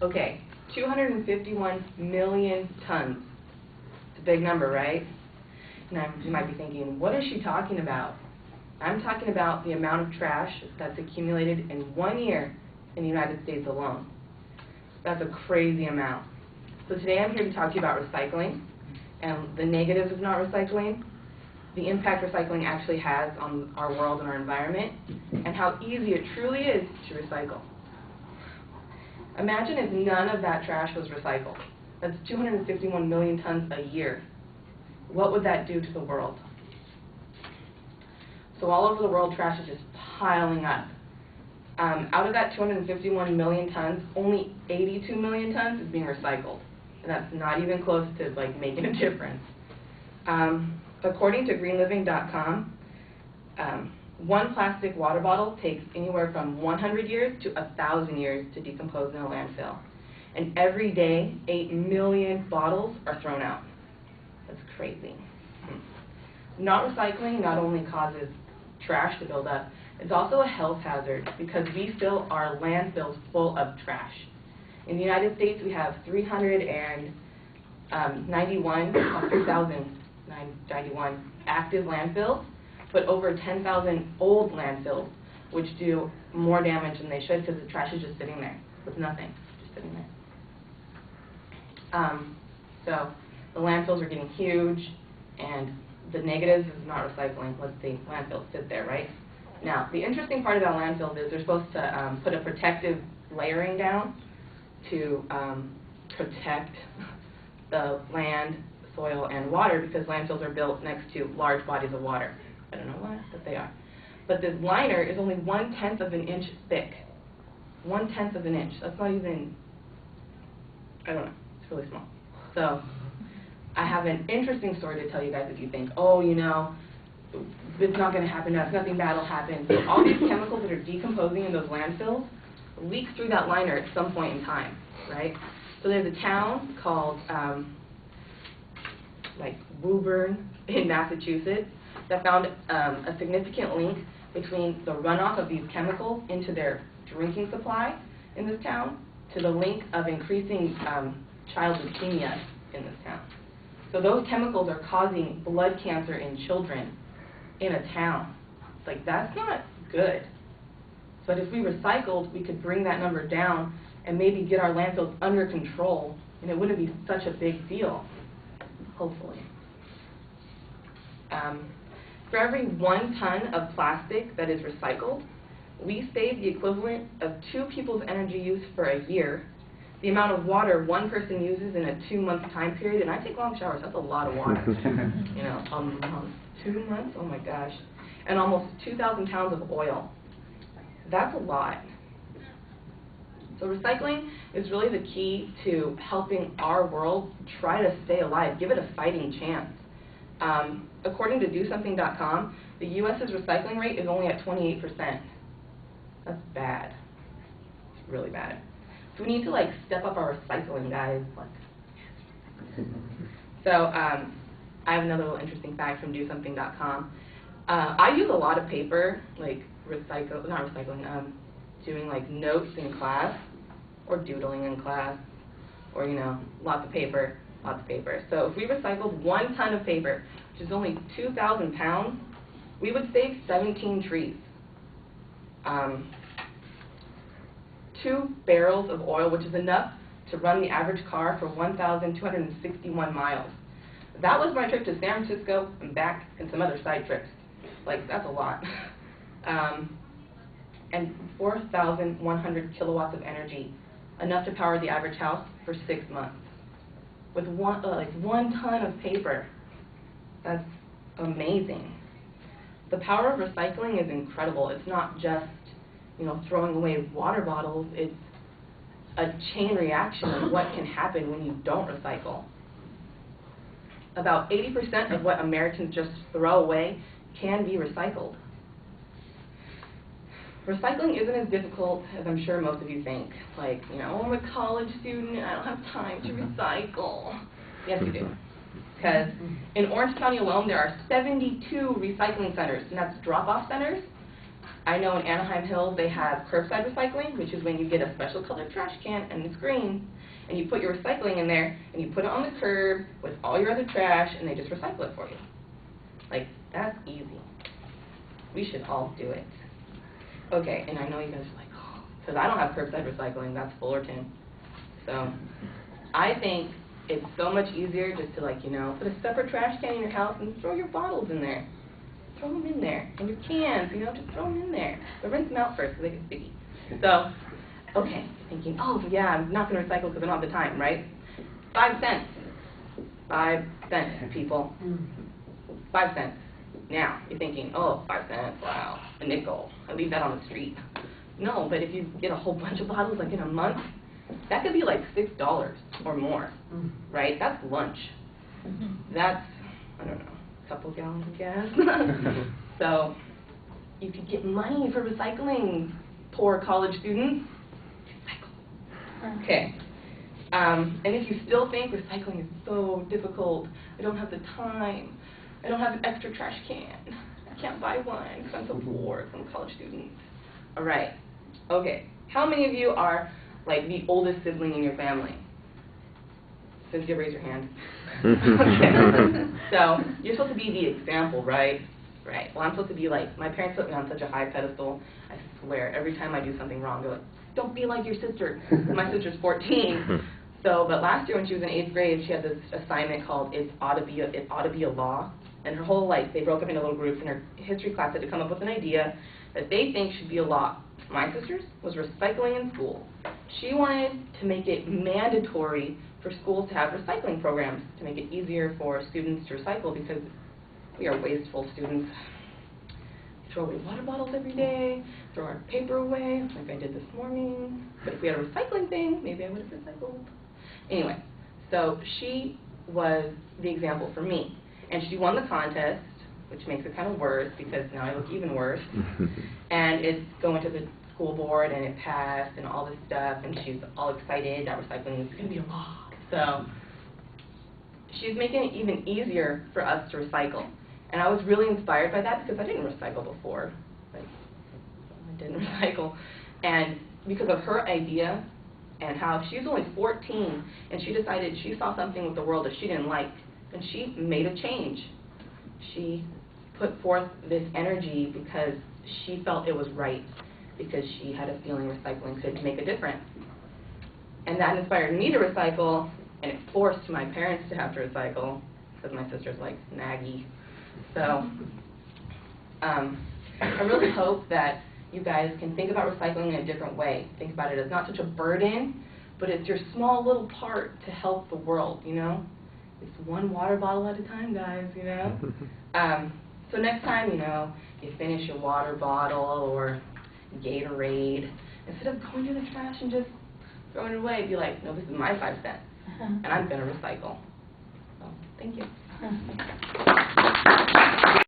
Okay, 251 million tons. It's a big number, right? Now, you might be thinking, what is she talking about? I'm talking about the amount of trash that's accumulated in 1 year in the United States alone. That's a crazy amount. So today I'm here to talk to you about recycling and the negatives of not recycling, the impact recycling actually has on our world and our environment, and how easy it truly is to recycle. Imagine if none of that trash was recycled. That's 251 million tons a year. What would that do to the world? So all over the world, trash is just piling up. Out of that 251 million tons, only 82 million tons is being recycled. And that's not even close to making a difference. According to greenliving.com, one plastic water bottle takes anywhere from 100 years to 1,000 years to decompose in a landfill. And every day, 8 million bottles are thrown out. That's crazy. Not recycling not only causes trash to build up, it's also a health hazard because we fill our landfills full of trash. In the United States, we have 391 active landfills, but over 10,000 old landfills, which do more damage than they should because the trash is just sitting there with nothing, just sitting there. So the landfills are getting huge, and the negatives is not recycling. Let's see, landfills sit there, right? Now, the interesting part about landfills is they're supposed to put a protective layering down to protect the land, soil, and water because landfills are built next to large bodies of water. I don't know why, but they are. But this liner is only 1/10 of an inch thick. 1/10 of an inch. That's not even, I don't know, it's really small. So I have an interesting story to tell you guys if you think, oh, you know, it's not going to happen now, nothing bad will happen. So all these chemicals that are decomposing in those landfills leak through that liner at some point in time, right? So there's a town called Woburn in Massachusetts that found a significant link between the runoff of these chemicals into their drinking supply in this town to the link of increasing child leukemia in this town. So those chemicals are causing blood cancer in children in a town. It's like, that's not good. But if we recycled, we could bring that number down and maybe get our landfills under control, and it wouldn't be such a big deal, hopefully. For every 1 ton of plastic that is recycled, we save the equivalent of 2 people's energy use for a year, the amount of water one person uses in a 2-month time period, and I take long showers, that's a lot of water. You know, 2 months, oh my gosh. And almost 2,000 pounds of oil. That's a lot. So recycling is really the key to helping our world try to stay alive, give it a fighting chance. According to DoSomething.com, the U.S.'s recycling rate is only at 28%. That's bad. It's really bad. So we need to step up our recycling, guys. So I have another little interesting fact from DoSomething.com. I use a lot of paper, doing notes in class, or doodling in class, or lots of paper. So if we recycled 1 ton of paper, which is only 2,000 pounds, we would save 17 trees. 2 barrels of oil, which is enough to run the average car for 1,261 miles. That was my trip to San Francisco and back, and some other side trips. That's a lot. And 4,100 kilowatts of energy, enough to power the average house for 6 months. With 1 ton of paper. That's amazing. The power of recycling is incredible. It's not just throwing away water bottles. It's a chain reaction of what can happen when you don't recycle. About 80% of what Americans just throw away can be recycled. Recycling isn't as difficult as I'm sure most of you think. I'm a college student, I don't have time to recycle. Yes, you do. Because in Orange County alone, there are 72 recycling centers, and that's drop-off centers. I know in Anaheim Hills they have curbside recycling, which is when you get a special colored trash can and it's green, and you put your recycling in there, and you put it on the curb with all your other trash, and they just recycle it for you. Like, that's easy. We should all do it. Okay, and I know you guys are like, oh, because I don't have curbside recycling, that's Fullerton. So, I think it's so much easier just to, like, you know, put a separate trash can in your house and throw your bottles in there. Throw them in there. And your cans, you know, just throw them in there. But rinse them out first so they get sticky. So, okay, thinking, oh, yeah, I'm not going to recycle because I don't have the time, right? 5 cents. 5 cents, people. 5 cents. Now, you're thinking, oh, 5 cents, wow, a nickel. I leave that on the street. No, but if you get a whole bunch of bottles, like in a month, that could be like $6 or more, right? That's lunch. That's, I don't know, a couple gallons of gas. So you could get money for recycling, poor college students. Recycle. Okay. And if you still think recycling is so difficult, I don't have the time, I don't have an extra trash can, I can't buy one because I'm so poor, I'm a college student. All right. Okay. How many of you are like the oldest sibling in your family? Cynthia, raise your hand. Okay. So you're supposed to be the example, right? Right. Well, I'm supposed to be like, my parents put me on such a high pedestal. I swear, every time I do something wrong, they're like, don't be like your sister. My sister's 14. So, but last year when she was in 8th grade, she had this assignment called It Ought to Be a Law. And her whole life, they broke up into little groups, and her history class had to come up with an idea that they think should be a law. My sister's was recycling in school. She wanted to make it mandatory for schools to have recycling programs to make it easier for students to recycle because we are wasteful students. We throw away water bottles every day, throw our paper away, like I did this morning. But if we had a recycling thing, maybe I would have recycled. Anyway, so she was the example for me. And she won the contest, which makes it kind of worse because now I look even worse. And it's going to the school board, and it passed, and all this stuff, and she's all excited that recycling is going to be a law. So she's making it even easier for us to recycle. And I was really inspired by that because I didn't recycle before. Like, I didn't recycle. And because of her idea and how she's only 14, and she decided she saw something with the world that she didn't like, and she made a change. She put forth this energy because she felt it was right, because she had a feeling recycling could make a difference. And that inspired me to recycle, and it forced my parents to have to recycle, because my sister's like naggy. So I really hope that you guys can think about recycling in a different way. Think about it as not such a burden, but it's your small little part to help the world, you know? It's one water bottle at a time, guys, you know? So next time, you know, you finish your water bottle or Gatorade, instead of going to the trash and just throwing it away, be like, no, this is my 5 cents, and I'm going to recycle. So, thank you.